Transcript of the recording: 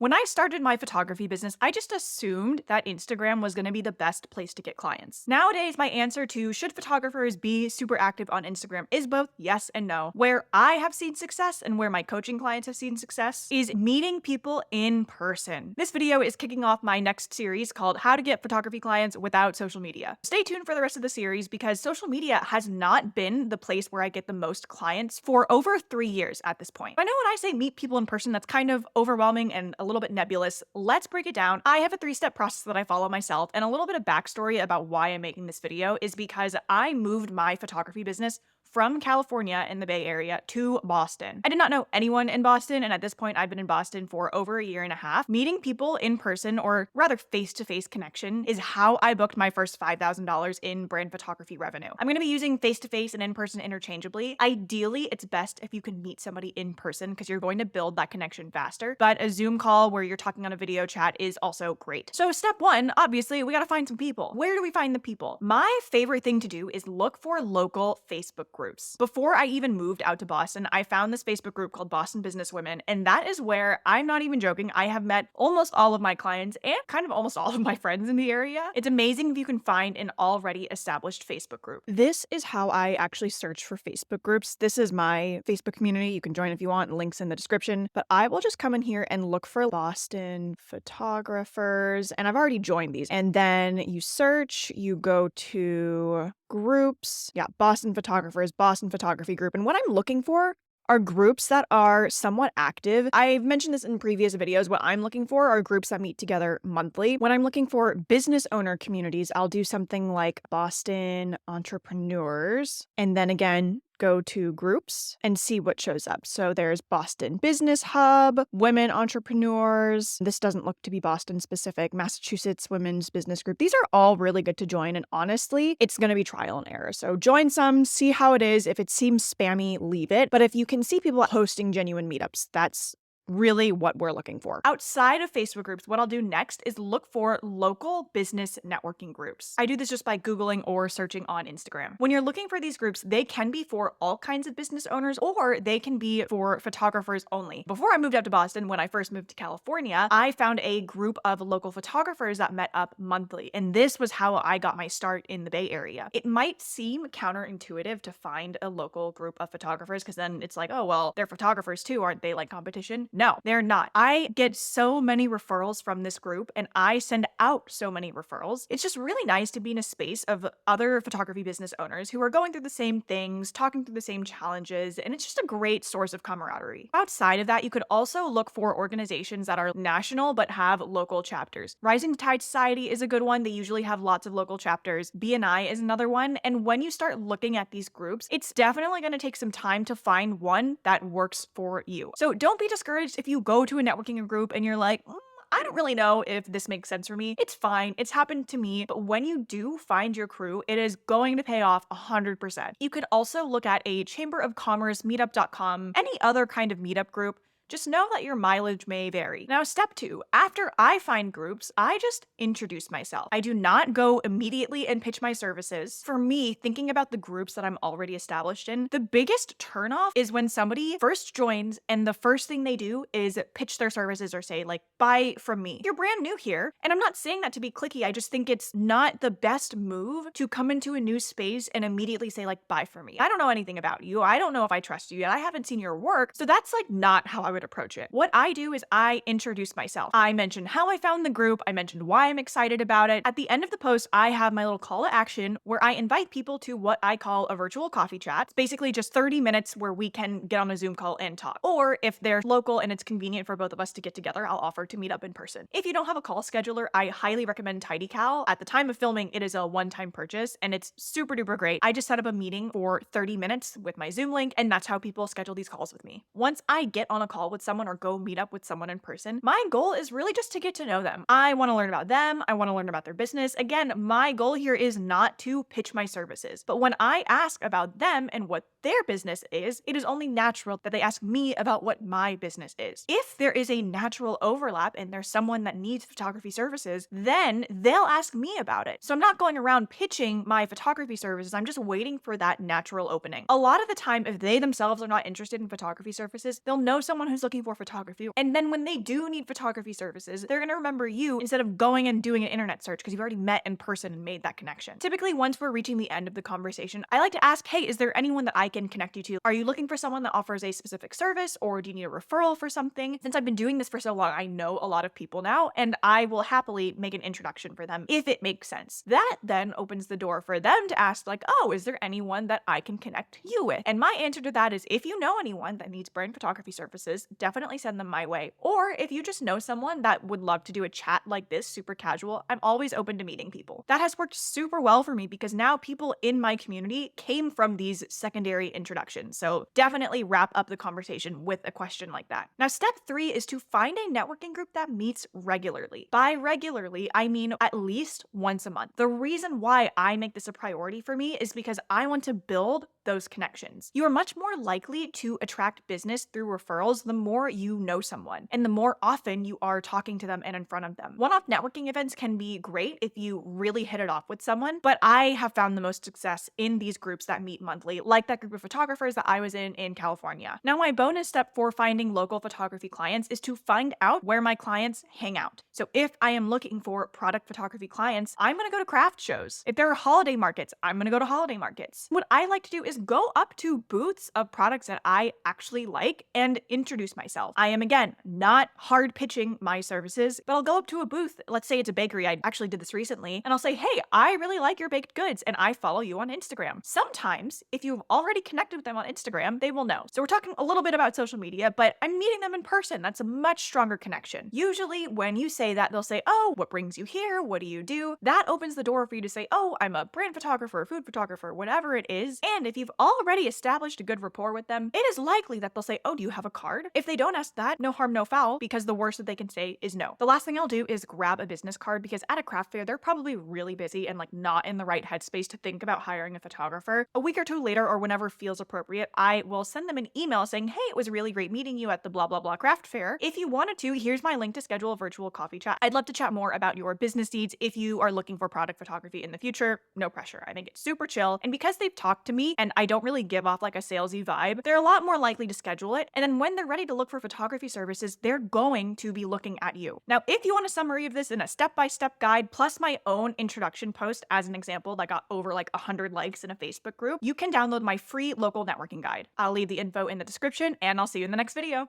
When I started my photography business, I just assumed that Instagram was going to be the best place to get clients. Nowadays, my answer to should photographers be super active on Instagram is both yes and no. Where I have seen success and where my coaching clients have seen success is meeting people in person. This video is kicking off my next series called How to Get Photography Clients Without Social Media. Stay tuned for the rest of the series because social media has not been the place where I get the most clients for over 3 years at this point. I know when I say meet people in person, that's kind of overwhelming and a little bit nebulous. Let's break it down. I have a 3-step process that I follow myself, and a little bit of backstory about why I'm making this video is because I moved my photography business from California in the Bay Area to Boston. I did not know anyone in Boston, and at this point, I've been in Boston for over a year and a half. Meeting people in person, or rather face-to-face connection, is how I booked my first $5,000 in brand photography revenue. I'm gonna be using face-to-face and in-person interchangeably. Ideally, it's best if you can meet somebody in person because you're going to build that connection faster, but a Zoom call where you're talking on a video chat is also great. So step one, obviously, we gotta find some people. Where do we find the people? My favorite thing to do is look for local Facebook groups. Before I even moved out to Boston, I found this Facebook group called Boston Businesswomen, and that is where, I'm not even joking, I have met almost all of my clients and kind of almost all of my friends in the area. It's amazing if you can find an already established Facebook group. This is how I actually search for Facebook groups. This is my Facebook community. You can join if you want, links in the description, but I will just come in here and look for Boston photographers, and I've already joined these. And then you search, you go to groups. Yeah, Boston photographers, Boston photography group. And what I'm looking for are groups that are somewhat active. I've mentioned this in previous videos. What I'm looking for are groups that meet together monthly. When I'm looking for business owner communities, I'll do something like Boston entrepreneurs. And then again, go to groups and see what shows up. So there's Boston Business Hub, women entrepreneurs. This doesn't look to be Boston specific. Massachusetts Women's Business Group. These are all really good to join. And honestly, it's going to be trial and error. So join some, see how it is. If it seems spammy, leave it. But if you can see people hosting genuine meetups, that's really what we're looking for. Outside of Facebook groups, what I'll do next is look for local business networking groups. I do this just by Googling or searching on Instagram. When you're looking for these groups, they can be for all kinds of business owners or they can be for photographers only. Before I moved out to Boston, when I first moved to California, I found a group of local photographers that met up monthly. And this was how I got my start in the Bay Area. It might seem counterintuitive to find a local group of photographers because then it's like, oh, well, they're photographers too. Aren't they like competition? No, they're not. I get so many referrals from this group and I send out so many referrals. It's just really nice to be in a space of other photography business owners who are going through the same things, talking through the same challenges, and it's just a great source of camaraderie. Outside of that, you could also look for organizations that are national but have local chapters. Rising Tide Society is a good one. They usually have lots of local chapters. BNI is another one. And when you start looking at these groups, it's definitely going to take some time to find one that works for you. So don't be discouraged if you go to a networking group and you're like, I don't really know if this makes sense for me. It's fine. It's happened to me. But when you do find your crew, it is going to pay off 100%. You could also look at a Chamber of Commerce, meetup.com, any other kind of meetup group. Just know that your mileage may vary. Now, step 2, after I find groups, I just introduce myself. I do not go immediately and pitch my services. For me, thinking about the groups that I'm already established in, the biggest turnoff is when somebody first joins and the first thing they do is pitch their services or say like, buy from me. You're brand new here. And I'm not saying that to be cliquey. I just think it's not the best move to come into a new space and immediately say like, buy from me. I don't know anything about you. I don't know if I trust you yet. I haven't seen your work. So that's like not how I would approach it. What I do is I introduce myself. I mention how I found the group. I mentioned why I'm excited about it. At the end of the post, I have my little call to action where I invite people to what I call a virtual coffee chat. It's basically just 30 minutes where we can get on a Zoom call and talk. Or if they're local and it's convenient for both of us to get together, I'll offer to meet up in person. If you don't have a call scheduler, I highly recommend TidyCal. At the time of filming, it is a one-time purchase and it's super duper great. I just set up a meeting for 30 minutes with my Zoom link and that's how people schedule these calls with me. Once I get on a call with someone or go meet up with someone in person, my goal is really just to get to know them. I want to learn about them. I want to learn about their business. Again, my goal here is not to pitch my services, but when I ask about them and what their business is, it is only natural that they ask me about what my business is. If there is a natural overlap and there's someone that needs photography services, then they'll ask me about it. So I'm not going around pitching my photography services. I'm just waiting for that natural opening. A lot of the time, if they themselves are not interested in photography services, they'll know someone who's times looking for photography. And then when they do need photography services, they're gonna remember you instead of going and doing an internet search because you've already met in person and made that connection. Typically, once we're reaching the end of the conversation, I like to ask, hey, is there anyone that I can connect you to? Are you looking for someone that offers a specific service, or do you need a referral for something? Since I've been doing this for so long, I know a lot of people now, and I will happily make an introduction for them if it makes sense. That then opens the door for them to ask, like, oh, is there anyone that I can connect you with? And my answer to that is, if you know anyone that needs brand photography services, definitely send them my way. Or if you just know someone that would love to do a chat like this, super casual, I'm always open to meeting people. That has worked super well for me because now people in my community came from these secondary introductions. So definitely wrap up the conversation with a question like that. Now, step 3 is to find a networking group that meets regularly. By regularly, I mean at least once a month. The reason why I make this a priority for me is because I want to build those connections. You are much more likely to attract business through referrals the more you know someone and the more often you are talking to them and in front of them. One-off networking events can be great if you really hit it off with someone, but I have found the most success in these groups that meet monthly, like that group of photographers that I was in California. Now, my bonus step for finding local photography clients is to find out where my clients hang out. So if I am looking for product photography clients, I'm going to go to craft shows. If there are holiday markets, I'm going to go to holiday markets. What I like to do is go up to booths of products that I actually like and introduce myself. I am, again, not hard pitching my services, but I'll go up to a booth. Let's say it's a bakery. I actually did this recently, and I'll say, hey, I really like your baked goods and I follow you on Instagram. Sometimes, if you've already connected with them on Instagram, they will know. So we're talking a little bit about social media, but I'm meeting them in person. That's a much stronger connection. Usually when you say that, they'll say, oh, what brings you here? What do you do? That opens the door for you to say, oh, I'm a brand photographer, food photographer, whatever it is. And if you've already established a good rapport with them, it is likely that they'll say, oh, do you have a card? If they don't ask that, no harm, no foul, because the worst that they can say is no. The last thing I'll do is grab a business card because at a craft fair, they're probably really busy and like not in the right headspace to think about hiring a photographer. A week or two later, or whenever feels appropriate, I will send them an email saying, hey, it was really great meeting you at the blah, blah, blah craft fair. If you wanted to, here's my link to schedule a virtual coffee chat. I'd love to chat more about your business needs if you are looking for product photography in the future. No pressure. I think it's super chill. And because they've talked to me and I don't really give off like a salesy vibe, they're a lot more likely to schedule it. And then when they're ready to look for photography services, they're going to be looking at you. Now, if you want a summary of this in a step-by-step guide, plus my own introduction post as an example that got over like 100 likes in a Facebook group, you can download my free local networking guide. I'll leave the info in the description and I'll see you in the next video.